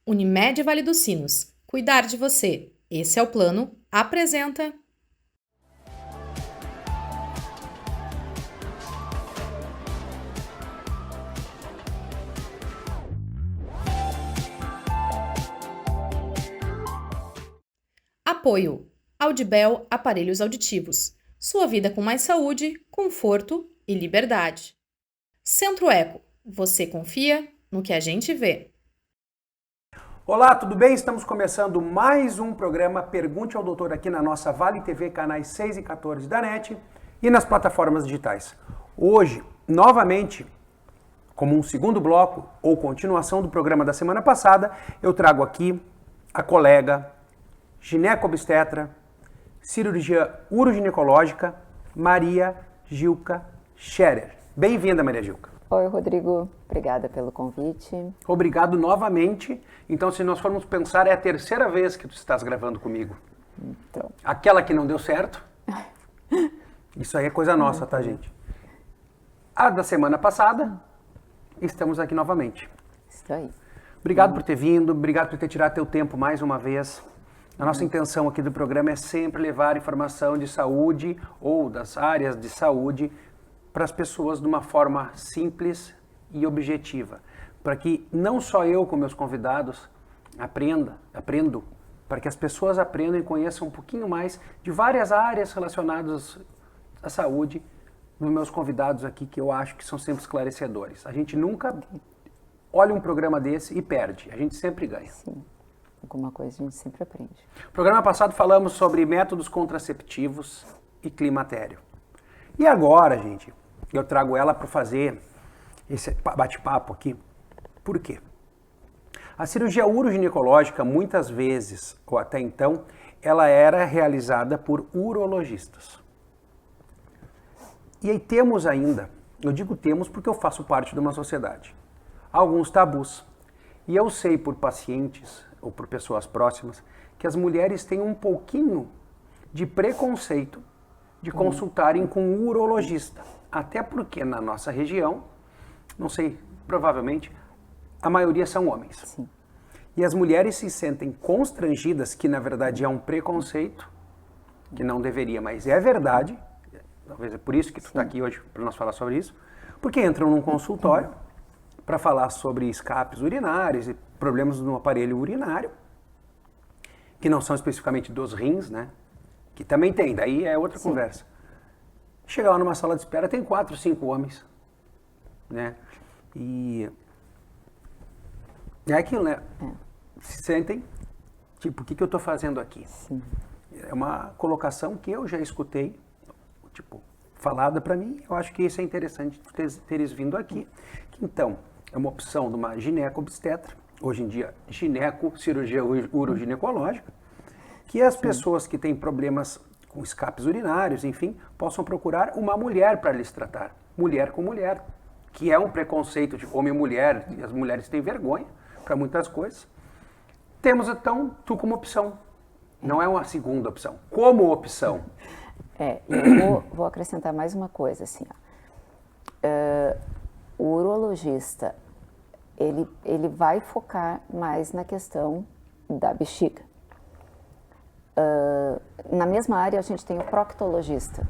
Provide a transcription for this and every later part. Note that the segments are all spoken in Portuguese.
Unimed Vale dos Sinos. Cuidar de você. Esse é o plano. Apresenta. Apoio. Audibel Aparelhos Auditivos. Sua vida com mais saúde, conforto e liberdade. Centro Eco. Você confia no que a gente vê. Olá, tudo bem? Estamos começando mais um programa Pergunte ao Doutor aqui na nossa Vale TV, canais 6 e 14 da NET e nas plataformas digitais. Hoje, novamente, como um segundo bloco ou continuação do programa da semana passada, eu trago aqui a colega gineco-obstetra, cirurgia uroginecológica, Maria Gilca Scherer. Bem-vinda, Maria Gilca. Oi, Rodrigo. Obrigada pelo convite. Obrigado novamente. Então, se nós formos pensar, é a terceira vez que tu estás gravando comigo. Então. Aquela que não deu certo. Isso aí é coisa nossa, tá, gente? A da semana passada, estamos aqui novamente. Isso aí. Obrigado por ter vindo, obrigado por ter tirado teu tempo mais uma vez. A nossa intenção aqui do programa é sempre levar informação de saúde ou das áreas de saúde para as pessoas de uma forma simples e objetiva, para que não só eu como meus convidados aprendo, para que as pessoas aprendam e conheçam um pouquinho mais de várias áreas relacionadas à saúde dos meus convidados aqui, que eu acho que são sempre esclarecedores. A gente nunca olha um programa desse e perde, a gente sempre ganha. Sim, alguma coisa a gente sempre aprende. No programa passado falamos sobre métodos contraceptivos e climatério. E agora, gente, eu trago ela para fazer esse bate-papo aqui. Por quê? A cirurgia uroginecológica, muitas vezes, ou até então, ela era realizada por urologistas. E aí temos ainda, eu digo temos porque eu faço parte de uma sociedade, alguns tabus. E eu sei por pacientes ou por pessoas próximas que as mulheres têm um pouquinho de preconceito de consultarem com um urologista. Até porque na nossa região, não sei, provavelmente, a maioria são homens. Sim. E as mulheres se sentem constrangidas, que na verdade é um preconceito, que não deveria, mas é verdade. Talvez é por isso que tu está aqui hoje para nós falar sobre isso. Porque entram num consultório para falar sobre escapes urinários e problemas no aparelho urinário, que não são especificamente dos rins, né? Que também tem, daí é outra conversa. Chega lá numa sala de espera, tem 4, 5 homens, né? E é aquilo, né? Se sentem, tipo, o que eu estou fazendo aqui? Sim. É uma colocação que eu já escutei, tipo, falada para mim. Eu acho que isso é interessante teres vindo aqui. Então, é uma opção de uma gineco-obstetra, hoje em dia, gineco-cirurgia uroginecológica, que as pessoas que têm problemas com escapes urinários, enfim, possam procurar uma mulher para lhes tratar. Mulher com mulher, que é um preconceito de homem e mulher, e as mulheres têm vergonha para muitas coisas. Temos, então, tu como opção. Não é uma segunda opção. Como opção. Eu vou acrescentar mais uma coisa, assim, o urologista, ele vai focar mais na questão da bexiga. Na mesma área a gente tem o proctologista,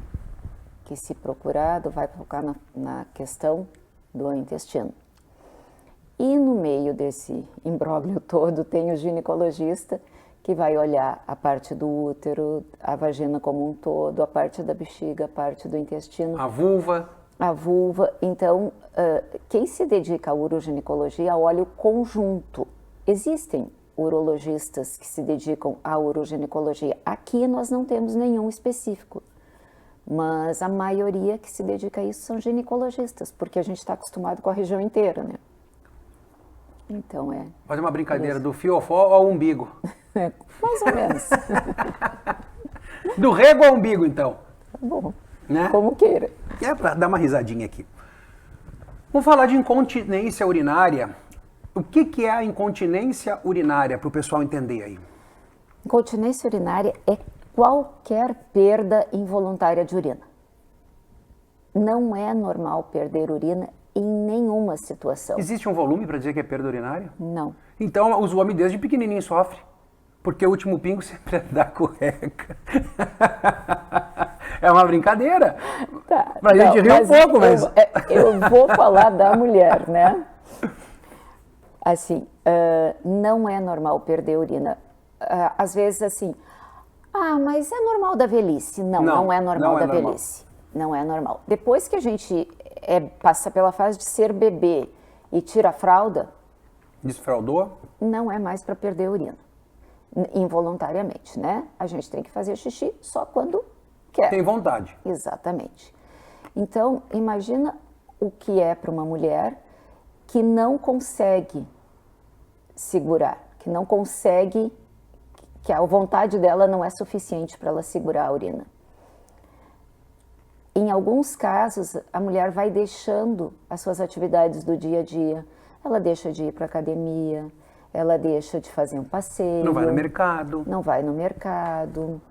que se procurado vai focar na questão do intestino. E no meio desse imbróglio todo tem o ginecologista, que vai olhar a parte do útero, a vagina como um todo, a parte da bexiga, a parte do intestino. A vulva. A vulva. Então, quem se dedica à uroginecologia olha o conjunto. Existem urologistas que se dedicam à uroginecologia. Aqui nós não temos nenhum específico, mas a maioria que se dedica a isso são ginecologistas, porque a gente está acostumado com a região inteira, né? Então Fazer uma brincadeira do fiofó ao umbigo. Mais ou menos. Do rego ao umbigo, então. Tá bom, né? Como queira. É para dar uma risadinha aqui. Vamos falar de incontinência urinária. O que é a incontinência urinária, para o pessoal entender aí? Incontinência urinária é qualquer perda involuntária de urina. Não é normal perder urina em nenhuma situação. Existe um volume para dizer que é perda urinária? Não. Então, os homens desde pequenininho sofrem. Porque o último pingo sempre é da cueca. É uma brincadeira. Tá, Pra não, gente rir um pouco, mas... Eu vou falar da mulher, né? Assim, não é normal perder urina. Às vezes, assim, mas é normal da velhice. Não é normal da velhice. Não é normal. Depois que a gente passa pela fase de ser bebê e tira a fralda... Desfraldou? Não é mais para perder urina. Involuntariamente, né? A gente tem que fazer xixi só quando quer. Tem vontade. Exatamente. Então, imagina o que é para uma mulher que não consegue segurar, que não consegue, que a vontade dela não é suficiente para ela segurar a urina. Em alguns casos, a mulher vai deixando as suas atividades do dia a dia. Ela deixa de ir para a academia, ela deixa de fazer um passeio. Não vai no mercado. Não vai no mercado.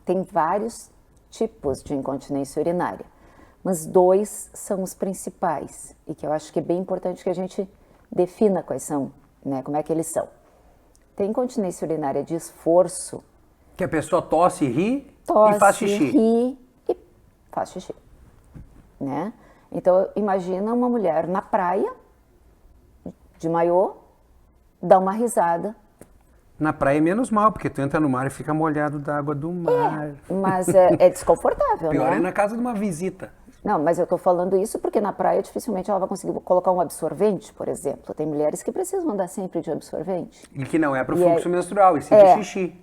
Tem vários tipos de incontinência urinária, mas 2 são os principais e que eu acho que é bem importante que a gente defina quais são, né? Como é que eles são. Tem incontinência urinária de esforço. Que a pessoa tosse, ri Tosse, e faz xixi. ri e faz xixi, né? Então, imagina uma mulher na praia, de maiô, dá uma risada. Na praia é menos mal, porque tu entra no mar e fica molhado da água do mar. Mas é desconfortável, Pior né? é na casa de uma visita. Não, mas eu tô falando isso porque na praia dificilmente ela vai conseguir colocar um absorvente, por exemplo. Tem mulheres que precisam andar sempre de absorvente. E que não é pro E fluxo menstrual, e sim pro xixi.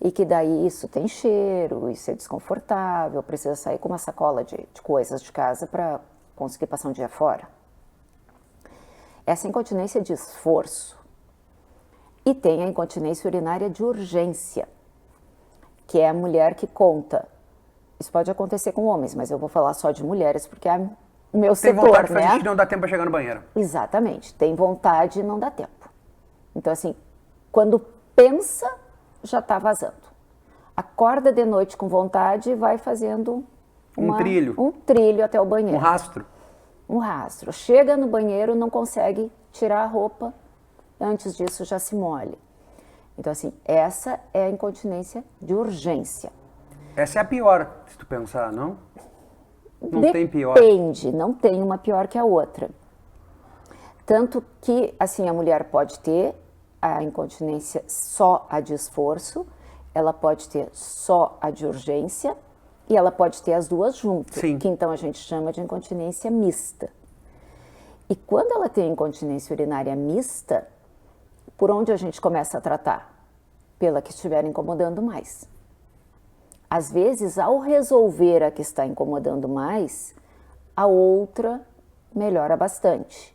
E que daí isso tem cheiro, isso é desconfortável, precisa sair com uma sacola de coisas de casa para conseguir passar um dia fora. Essa incontinência de esforço. E tem a incontinência urinária de urgência, que é a mulher que conta. Isso pode acontecer com homens, mas eu vou falar só de mulheres, porque é o meu Tem setor, vontade de fazer né? xixi e não dá tempo pra chegar no banheiro. Exatamente, tem vontade e não dá tempo. Então, assim, quando pensa, já está vazando. Acorda de noite com vontade e vai fazendo Um trilho. um trilho até o banheiro. Um rastro. Um rastro. Chega no banheiro, não consegue tirar a roupa, antes disso já se molha. Então, assim, essa é a incontinência de urgência. Essa é a pior, se tu pensar, não? Não tem pior. Depende, não tem uma pior que a outra. Tanto que, assim, a mulher pode ter a incontinência só a de esforço, ela pode ter só a de urgência e ela pode ter as duas juntas, Sim. que então a gente chama de incontinência mista. E quando ela tem incontinência urinária mista, por onde a gente começa a tratar? Pela que estiver incomodando mais. Às vezes, ao resolver a que está incomodando mais, a outra melhora bastante.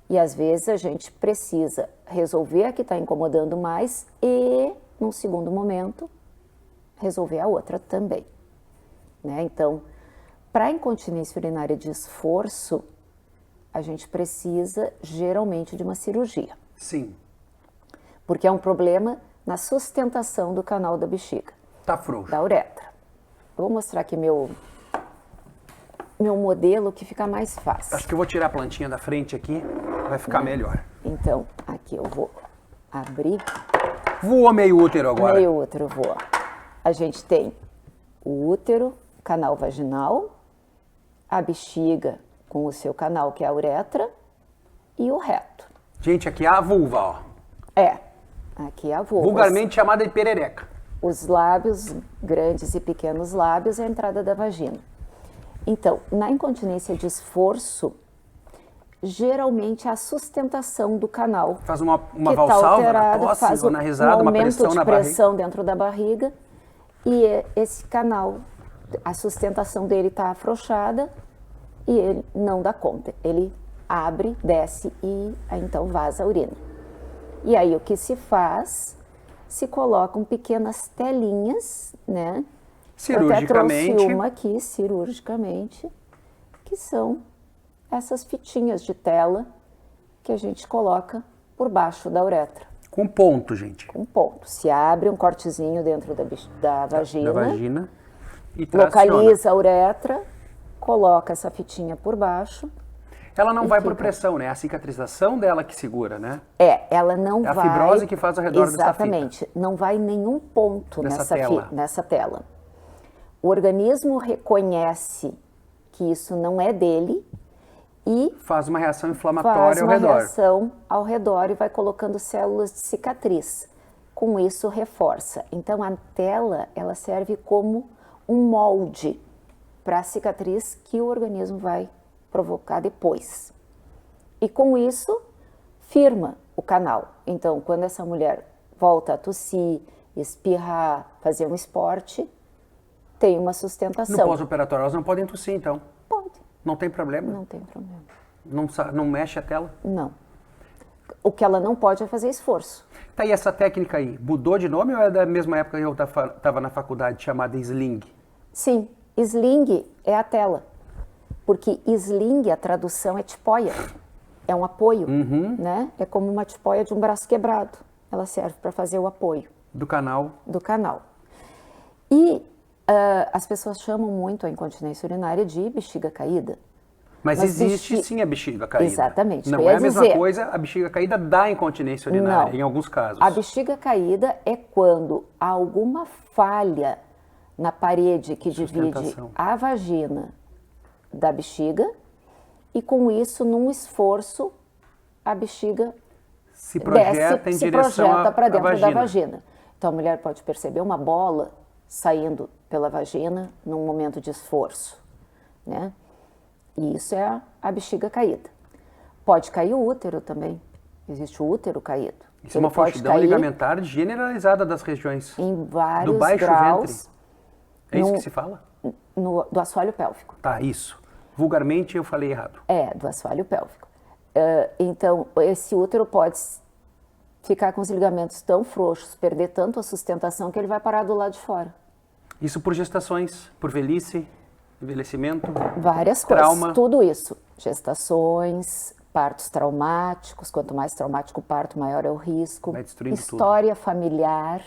E às vezes a gente precisa resolver a que está incomodando mais e, num segundo momento, resolver a outra também. Né? Então, para a incontinência urinária de esforço, a gente precisa geralmente de uma cirurgia. Sim. Porque é um problema na sustentação do canal da bexiga. Tá frouxo. Da uretra. Eu vou mostrar aqui meu modelo que fica mais fácil. Acho que eu vou tirar a plantinha da frente aqui, vai ficar melhor. Então, aqui eu vou abrir. Voou meio útero agora. Meio útero voa. A gente tem o útero, canal vaginal, a bexiga com o seu canal, que é a uretra, e o reto. Gente, aqui é a vulva, ó. Aqui é a vulva. Vulgarmente chamada de perereca. Os lábios, grandes e pequenos lábios, é a entrada da vagina. Então, na incontinência de esforço, geralmente a sustentação do canal. Faz uma que tá valsalva alterado, na tosse faz ou na risada, uma pressão de na pressão dentro da barriga. E esse canal, a sustentação dele está afrouxada e ele não dá conta. Ele abre, desce e aí, então vaza a urina. E aí o que se faz? Se colocam pequenas telinhas, né? Cirurgicamente. Eu até trouxe uma aqui, cirurgicamente, que são essas fitinhas de tela que a gente coloca por baixo da uretra. Com ponto, gente. Com ponto. Se abre um cortezinho dentro da vagina, Da vagina e traciona. localiza a uretra, coloca essa fitinha por baixo. Ela não vai por fica. pressão, né? É a cicatrização dela que segura, né? Ela não vai... É a fibrose que faz ao redor dessa fita. Exatamente. Não vai em nenhum ponto nessa tela. O organismo reconhece que isso não é dele e faz uma reação inflamatória ao redor. Reação ao redor e vai colocando células de cicatriz. Com isso, reforça. Então, a tela, ela serve como um molde para a cicatriz que o organismo vai provocar depois. E com isso, firma o canal. Então, quando essa mulher volta a tossir, espirrar, fazer um esporte, tem uma sustentação. No pós-operatório, elas não podem tossir, então? Pode. Não tem problema? Não tem problema. Não mexe a tela? Não. O que ela não pode é fazer esforço. Tá, e essa técnica aí, mudou de nome ou é da mesma época que eu estava na faculdade, chamada sling? Sim, sling é a tela. Porque sling, a tradução é tipóia. É um apoio, né? É como uma tipóia de um braço quebrado. Ela serve para fazer o apoio. Do canal. Do canal. E as pessoas chamam muito a incontinência urinária de bexiga caída. Mas existe sim a bexiga caída. Exatamente. Não é a mesma coisa, a bexiga caída dá incontinência urinária, não. em alguns casos. A bexiga caída é quando há alguma falha na parede que divide a vagina da bexiga e com isso, num esforço, a bexiga se projeta em direção para dentro da vagina. Então a mulher pode perceber uma bola saindo pela vagina num momento de esforço, né? E isso é a bexiga caída. Pode cair o útero também. Existe o útero caído. Isso é uma frouxidão ligamentar generalizada das regiões. Em vários do baixo graus. ventre. É isso que se fala? Do assoalho pélvico. Tá, isso. Vulgarmente eu falei errado. Do assoalho pélvico. Então, esse útero pode ficar com os ligamentos tão frouxos, perder tanto a sustentação que ele vai parar do lado de fora. Isso por gestações, por velhice, envelhecimento, várias trauma. Coisas, tudo isso. Gestações, partos traumáticos, quanto mais traumático o parto, maior é o risco. Vai destruindo História familiar.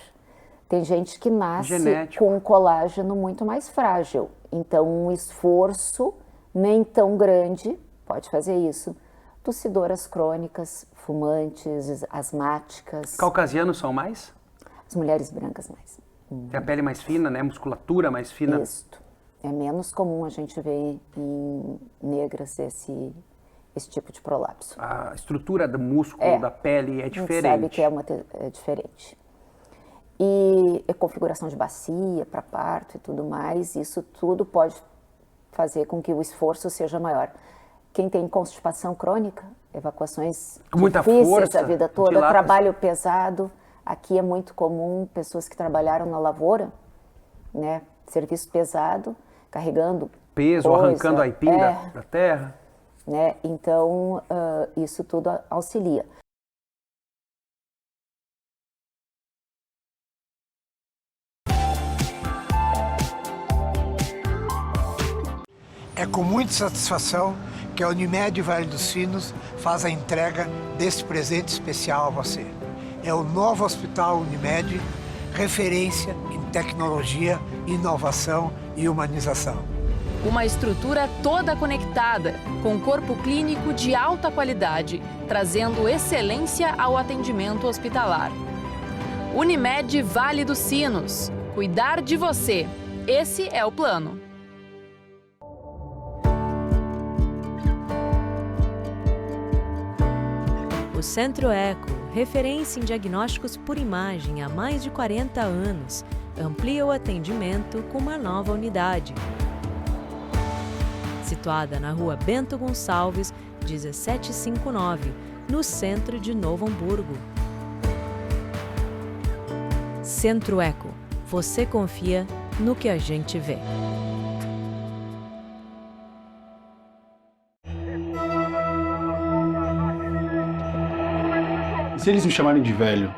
Tem gente que nasce genético. Com um colágeno muito mais frágil. Então, um esforço nem tão grande pode fazer isso. Tossidoras crônicas, fumantes, asmáticas. Caucasianos são mais? As mulheres brancas mais. Tem a pele mais fina, né? Musculatura mais fina. Isso. É menos comum a gente ver em negras esse tipo de prolapso. A estrutura do músculo, da pele é diferente. A gente sabe que é diferente. E a configuração de bacia para parto e tudo mais, isso tudo pode fazer com que o esforço seja maior. Quem tem constipação crônica, evacuações com muita difíceis força, a vida toda, trabalho pesado, aqui é muito comum pessoas que trabalharam na lavoura, né, serviço pesado, carregando peso, arrancando a aipim da terra. Né? Então, isso tudo auxilia. É com muita satisfação que a Unimed Vale dos Sinos faz a entrega deste presente especial a você. É o novo Hospital Unimed, referência em tecnologia, inovação e humanização. Uma estrutura toda conectada, com corpo clínico de alta qualidade, trazendo excelência ao atendimento hospitalar. Unimed Vale dos Sinos. Cuidar de você. Esse é o plano. O Centro Eco, referência em diagnósticos por imagem há mais de 40 anos, amplia o atendimento com uma nova unidade. Situada na Rua Bento Gonçalves, 1759, no centro de Novo Hamburgo. Centro Eco. Você confia no que a gente vê. E se eles me chamarem de velho?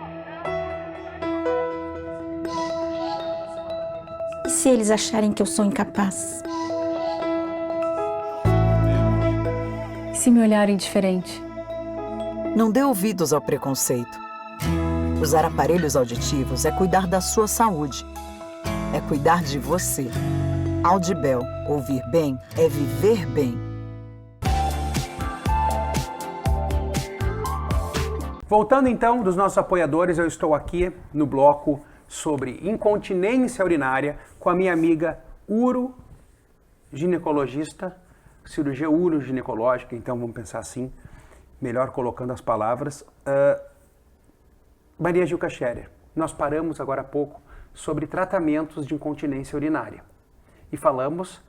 E se eles acharem que eu sou incapaz? E se me olharem diferente? Não dê ouvidos ao preconceito. Usar aparelhos auditivos é cuidar da sua saúde. É cuidar de você. Audibel. Ouvir bem é viver bem. Voltando então dos nossos apoiadores, eu estou aqui no bloco sobre incontinência urinária com a minha amiga uroginecologista, cirurgia uroginecológica, então vamos pensar assim, melhor colocando as palavras, Maria Gilca Scherer. Nós paramos agora há pouco sobre tratamentos de incontinência urinária e falamos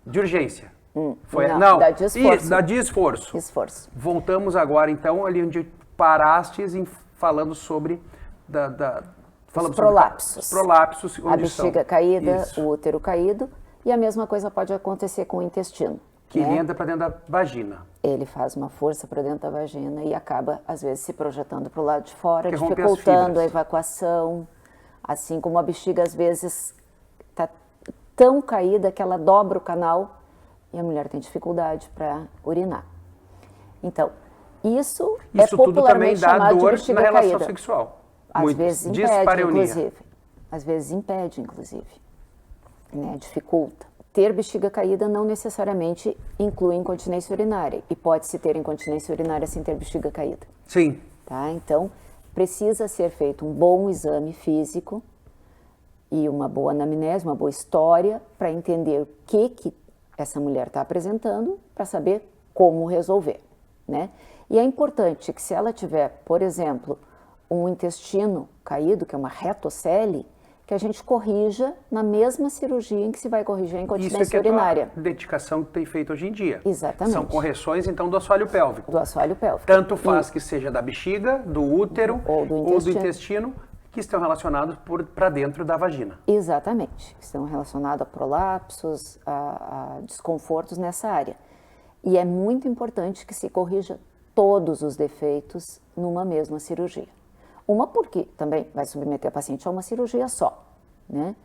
de urgência. Da desforço. Da desforço. Voltamos agora então ali onde parastes falando sobre os prolapsos. Os prolapsos, a bexiga caída, Isso. o útero caído, e a mesma coisa pode acontecer com o intestino. Que ele entra para dentro da vagina. Ele faz uma força para dentro da vagina e acaba, às vezes, se projetando para o lado de fora, que rompe dificultando a evacuação. Assim como a bexiga, às vezes, está tão caída que ela dobra o canal e a mulher tem dificuldade para urinar. Então, isso é tudo também popularmente dá chamado de dor bexiga na relação caída. sexual. Às vezes impede, inclusive. Às vezes impede, inclusive. Né? Dificulta. Ter bexiga caída não necessariamente inclui incontinência urinária. E pode-se ter incontinência urinária sem ter bexiga caída. Sim. Tá? Então, precisa ser feito um bom exame físico e uma boa anamnese, uma boa história, para entender o que essa mulher está apresentando, para saber como resolver. Né? E é importante que se ela tiver, por exemplo, um intestino caído, que é uma retocele, que a gente corrija na mesma cirurgia em que se vai corrigir a incontinência urinária. Isso é a dedicação que tem feito hoje em dia. Exatamente. São correções, então, do assoalho pélvico. Do assoalho pélvico. Tanto faz que seja da bexiga, do útero ou do intestino, que estão relacionados para dentro da vagina. Exatamente. Estão relacionados a prolapsos, a desconfortos nessa área. E é muito importante que se corrija todos os defeitos numa mesma cirurgia. Uma porque também vai submeter a paciente a uma cirurgia só, né?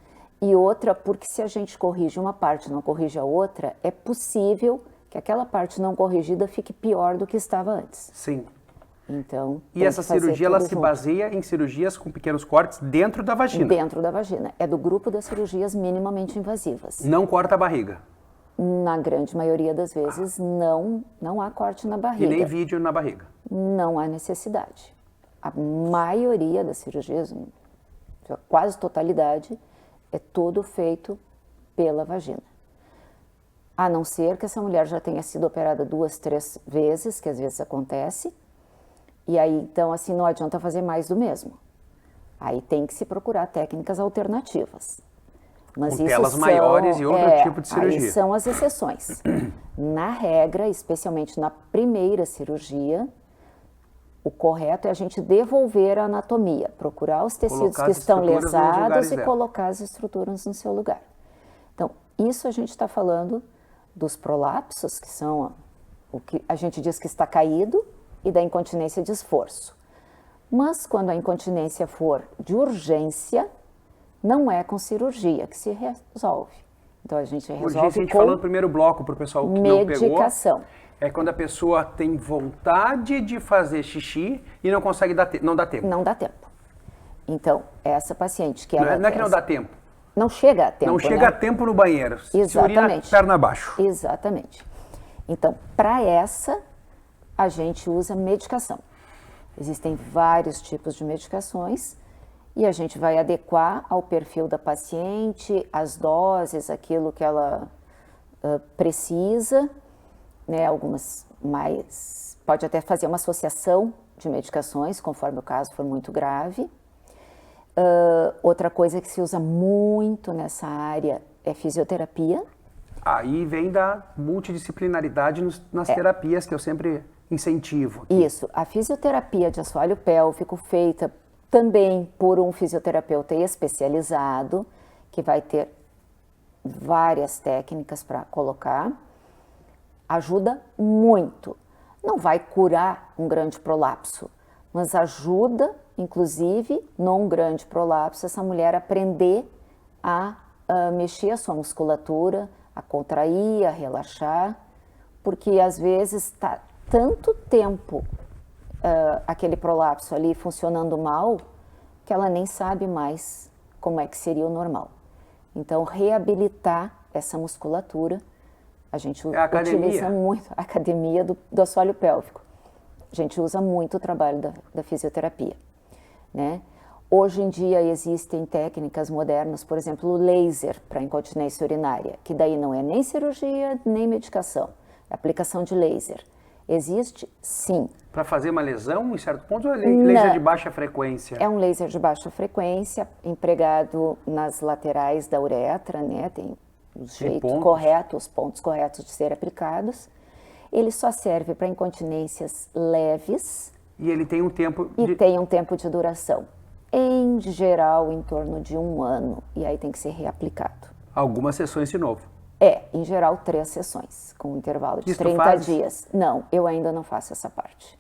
E outra porque se a gente corrige uma parte e não corrige a outra, é possível que aquela parte não corrigida fique pior do que estava antes. Sim. Então, e essa cirurgia, ela se baseia em cirurgias com pequenos cortes dentro da vagina? Dentro da vagina. É do grupo das cirurgias minimamente invasivas. Não corta a barriga? Na grande maioria das vezes, não há corte na barriga. E nem vídeo na barriga? Não há necessidade. A maioria das cirurgias, a quase totalidade, é todo feito pela vagina. A não ser que essa mulher já tenha sido operada 2, 3 vezes, que às vezes acontece, e aí então assim não adianta fazer mais do mesmo. Aí tem que se procurar técnicas alternativas. Mas com telas maiores e outro tipo de cirurgia. Aí são as exceções. Na regra, especialmente na primeira cirurgia, o correto é a gente devolver a anatomia, procurar os tecidos que estão lesados e colocar as estruturas no seu lugar. Então, isso a gente está falando dos prolapsos, que são o que a gente diz que está caído, e da incontinência de esforço. Mas quando a incontinência for de urgência, não é com cirurgia que se resolve. Então a gente resolve urgência, a gente falou no primeiro bloco para o pessoal que não pegou. Medicação. É quando a pessoa tem vontade de fazer xixi e não consegue não dá tempo. Não dá tempo. Então, essa paciente que ela... Não é que não dá tempo. Não chega a tempo, não chega a tempo no banheiro. Exatamente. Se urina perna abaixo. Exatamente. Então, para essa, a gente usa medicação. Existem vários tipos de medicações e a gente vai adequar ao perfil da paciente, as doses, aquilo que ela precisa, né? Algumas mais... Pode até fazer uma associação de medicações, conforme o caso for muito grave. Outra coisa que se usa muito nessa área é fisioterapia. Aí vem da multidisciplinaridade nas terapias que eu sempre incentivo. Aqui. Isso, a fisioterapia de assoalho pélvico feita também por um fisioterapeuta especializado, que vai ter várias técnicas para colocar, ajuda muito. Não vai curar um grande prolapso, mas ajuda, inclusive, num grande prolapso, essa mulher aprender a mexer a sua musculatura, a contrair, a relaxar, porque às vezes está tanto tempo aquele prolapso ali funcionando mal, que ela nem sabe mais como é que seria o normal. Então, reabilitar essa musculatura, a gente utiliza muito a academia do assoalho pélvico. A gente usa muito o trabalho da fisioterapia, né? Hoje em dia existem técnicas modernas, por exemplo, o laser para incontinência urinária, que daí não é nem cirurgia, nem medicação, é aplicação de laser. Existe? Sim. Para fazer uma lesão em certo ponto ou é laser de baixa frequência? É um laser de baixa frequência, empregado nas laterais da uretra, né? Tem os jeitos corretos, os pontos corretos de ser aplicados. Ele só serve para incontinências leves. E ele tem um tempo tem um tempo de duração. Em geral, em torno de 1 ano. E aí tem que ser reaplicado. Algumas sessões de novo. Em geral, 3 sessões, com um intervalo de Isso 30 dias. Não, eu ainda não faço essa parte.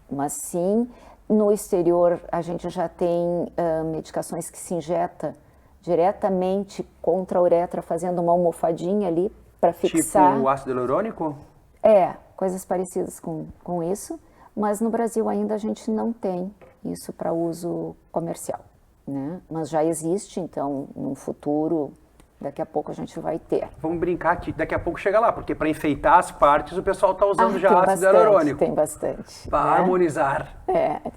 Mas sim, no exterior a gente já tem medicações que se injeta diretamente contra a uretra, fazendo uma almofadinha ali para fixar. Tipo o ácido hialurônico? Coisas parecidas com isso, mas no Brasil ainda a gente não tem isso para uso comercial, né? Mas já existe, então, no futuro, daqui a pouco a gente vai ter. Vamos brincar que daqui a pouco chega lá, porque para enfeitar as partes o pessoal está usando já ácido bastante, hialurônico. Tem bastante. Para harmonizar.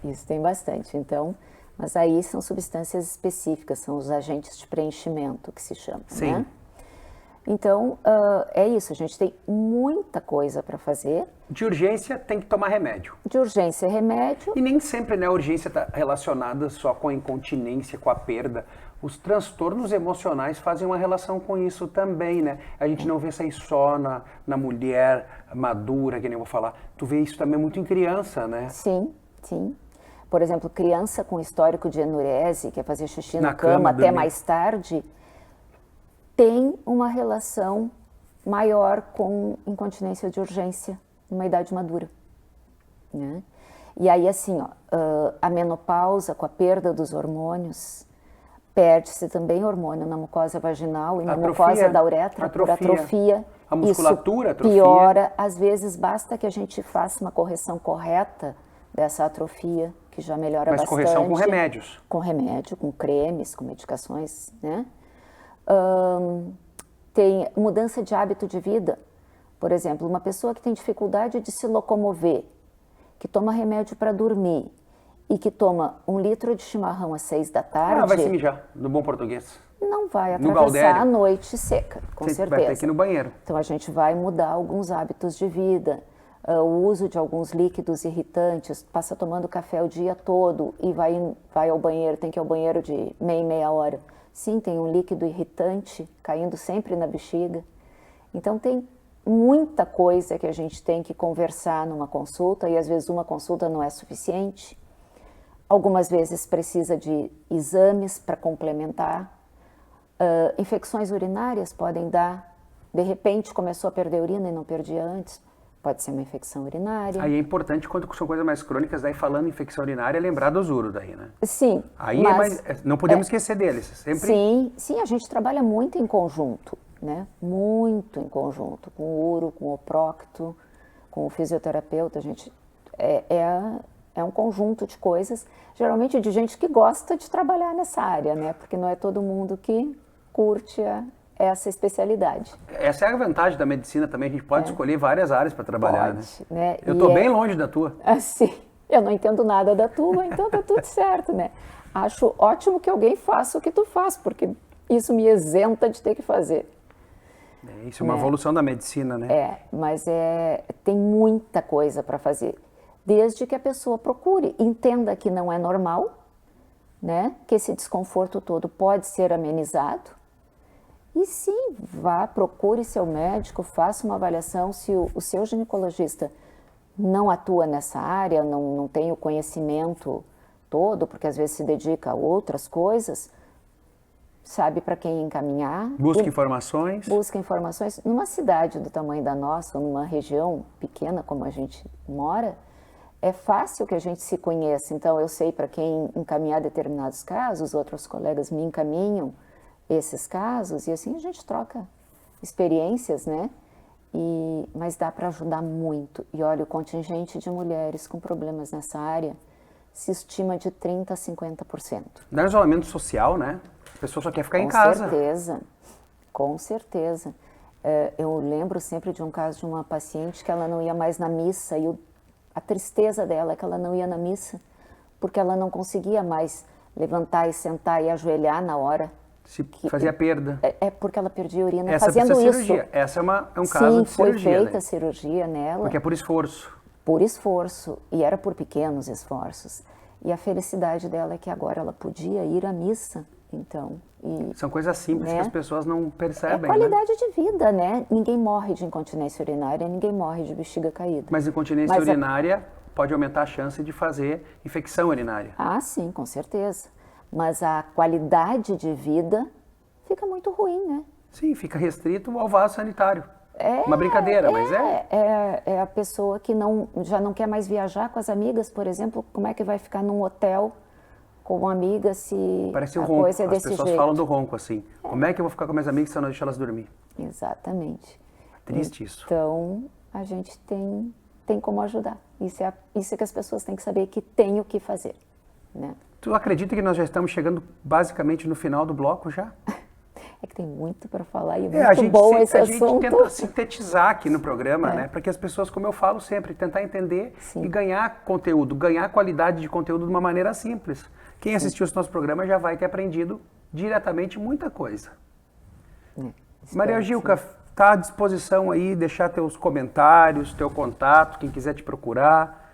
Isso tem bastante. Então, mas aí são substâncias específicas, são os agentes de preenchimento que se chamam, Sim. né? Então, é isso, a gente tem muita coisa para fazer. De urgência tem que tomar remédio. De urgência, remédio. E nem sempre, né, a urgência está relacionada só com a incontinência, com a perda. Os transtornos emocionais fazem uma relação com isso também, né? A gente não vê isso aí só na mulher madura, que nem eu vou falar. Tu vê isso também muito em criança, né? Sim, sim. Por exemplo, criança com histórico de enurese, que é fazer xixi na cama até mais tarde, tem uma relação maior com incontinência de urgência numa idade madura, né? E aí, assim, a menopausa, com a perda dos hormônios, perde-se também hormônio na mucosa vaginal e na mucosa da uretra por atrofia. A musculatura isso piora. Às vezes, basta que a gente faça uma correção correta dessa atrofia, que já melhora bastante. Mas correção com remédios. Com remédio, com cremes, com medicações, né? Tem mudança de hábito de vida. Por exemplo, uma pessoa que tem dificuldade de se locomover, que toma remédio para dormir e que toma 1 litro de chimarrão às 6 da tarde... vai se mijar, no bom português. Não vai atravessar a noite seca, com certeza. Vai ter que ir no banheiro. Então a gente vai mudar alguns hábitos de vida, o uso de alguns líquidos irritantes, passa tomando café o dia todo e vai ao banheiro, tem que ir ao banheiro de meia hora. Sim, tem um líquido irritante caindo sempre na bexiga. Então tem muita coisa que a gente tem que conversar numa consulta e às vezes uma consulta não é suficiente. Algumas vezes precisa de exames para complementar. Infecções urinárias podem dar. De repente começou a perder urina e não perdia antes. Pode ser uma infecção urinária. Aí é importante, quando são coisas mais crônicas, daí falando em infecção urinária, lembrar do Zuro daí, né? Sim. Aí não podemos esquecer deles. Sempre... Sim, a gente trabalha muito em conjunto, né? Muito em conjunto, com o uro, com o procto, com o fisioterapeuta. A gente é um conjunto de coisas, geralmente de gente que gosta de trabalhar nessa área, né? Porque não é todo mundo que curte essa especialidade. Essa é a vantagem da medicina também, a gente pode escolher várias áreas para trabalhar, né? Eu estou bem longe da tua. Assim, eu não entendo nada da tua, então tá tudo certo, né? Acho ótimo que alguém faça o que tu faz, porque isso me isenta de ter que fazer. Isso é uma evolução da medicina, né? Mas tem muita coisa para fazer. Desde que a pessoa procure, entenda que não é normal, né? Que esse desconforto todo pode ser amenizado. E sim, procure seu médico, faça uma avaliação. Se o seu ginecologista não atua nessa área, não tem o conhecimento todo, porque às vezes se dedica a outras coisas, sabe para quem encaminhar. Busque informações. Busca informações. Numa cidade do tamanho da nossa, numa região pequena como a gente mora, é fácil que a gente se conheça. Então, eu sei para quem encaminhar determinados casos, outros colegas me encaminham esses casos, e assim a gente troca experiências, né? Mas dá para ajudar muito. E olha, o contingente de mulheres com problemas nessa área se estima de 30% a 50%. Dá isolamento social, né? A pessoa só quer ficar em casa. Com certeza. Eu lembro sempre de um caso de uma paciente que ela não ia mais na missa e a tristeza dela é que ela não ia na missa porque ela não conseguia mais levantar e sentar e ajoelhar na hora. Fazia perda. É porque ela perdia urina Essa fazendo precisa isso. cirurgia. Essa é um caso de cirurgia. Sim, foi feita né? a cirurgia nela. Porque é por esforço. Por esforço. E era por pequenos esforços. E a felicidade dela é que agora ela podia ir à missa. Então, são coisas simples, né, que as pessoas não percebem. É qualidade, né, de vida, né? Ninguém morre de incontinência urinária, ninguém morre de bexiga caída. Mas incontinência urinária pode aumentar a chance de fazer infecção urinária. Ah, sim, com certeza. Mas a qualidade de vida fica muito ruim, né? Sim, fica restrito ao vaso sanitário. Uma brincadeira, mas é a pessoa que já não quer mais viajar com as amigas, por exemplo, como é que vai ficar num hotel com uma amiga se parece um a ronco. coisa é desse jeito? As pessoas falam do ronco assim. Como é que eu vou ficar com minhas amigas se eu não deixo elas dormir? Exatamente. Triste isso. Então, a gente tem como ajudar. Isso é que as pessoas têm que saber que tem o que fazer, né? Tu acredita que nós já estamos chegando basicamente no final do bloco já? É que tem muito para falar e é muito bom esse assunto. A gente tenta sintetizar aqui no programa, né? Para que as pessoas, como eu falo sempre, tentar entender e ganhar conteúdo, ganhar qualidade de conteúdo de uma maneira simples. Quem assistiu esse nosso programa já vai ter aprendido diretamente muita coisa. Maria Gilca, está à disposição aí, deixar teus comentários, teu contato, quem quiser te procurar,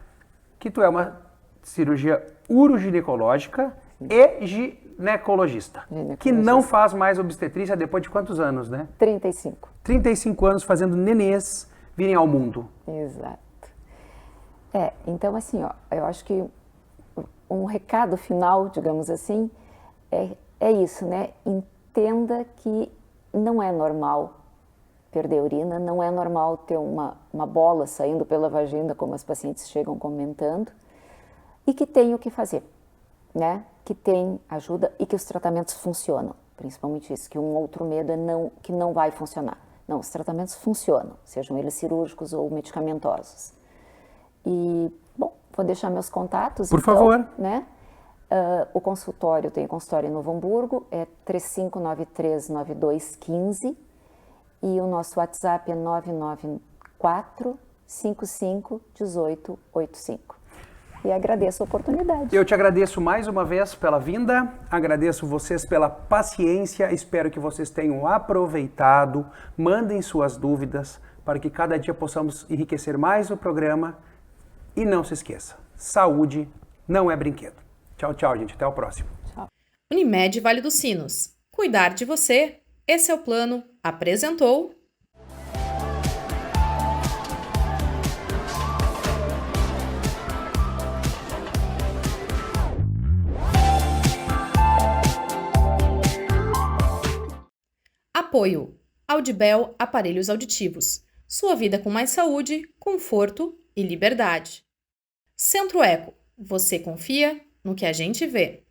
que tu é uma cirurgia uroginecológica e ginecologista, que não faz mais obstetrícia depois de quantos anos, né? 35. 35 anos fazendo nenês virem ao mundo. Exato. Então assim, ó, eu acho que um recado final, digamos assim, é isso, né? Entenda que não é normal perder urina, não é normal ter uma bola saindo pela vagina, como as pacientes chegam comentando, e que tem o que fazer, né? Que tem ajuda e que os tratamentos funcionam. Principalmente isso, que um outro medo é que não vai funcionar. Não, os tratamentos funcionam, sejam eles cirúrgicos ou medicamentosos. E, bom, vou deixar meus contatos. Por favor. Né? O consultório, eu tenho consultório em Novo Hamburgo, é 3593-9215 e o nosso WhatsApp é 994-55-1885. E agradeço a oportunidade. Eu te agradeço mais uma vez pela vinda, agradeço vocês pela paciência, espero que vocês tenham aproveitado, mandem suas dúvidas para que cada dia possamos enriquecer mais o programa e não se esqueça, saúde não é brinquedo. Tchau, tchau, gente, até o próximo. Tchau. Unimed Vale dos Sinos, cuidar de você, esse é o plano, apresentou... Apoio. Audibel Aparelhos Auditivos. Sua vida com mais saúde, conforto e liberdade. Centro Eco. Você confia no que a gente vê.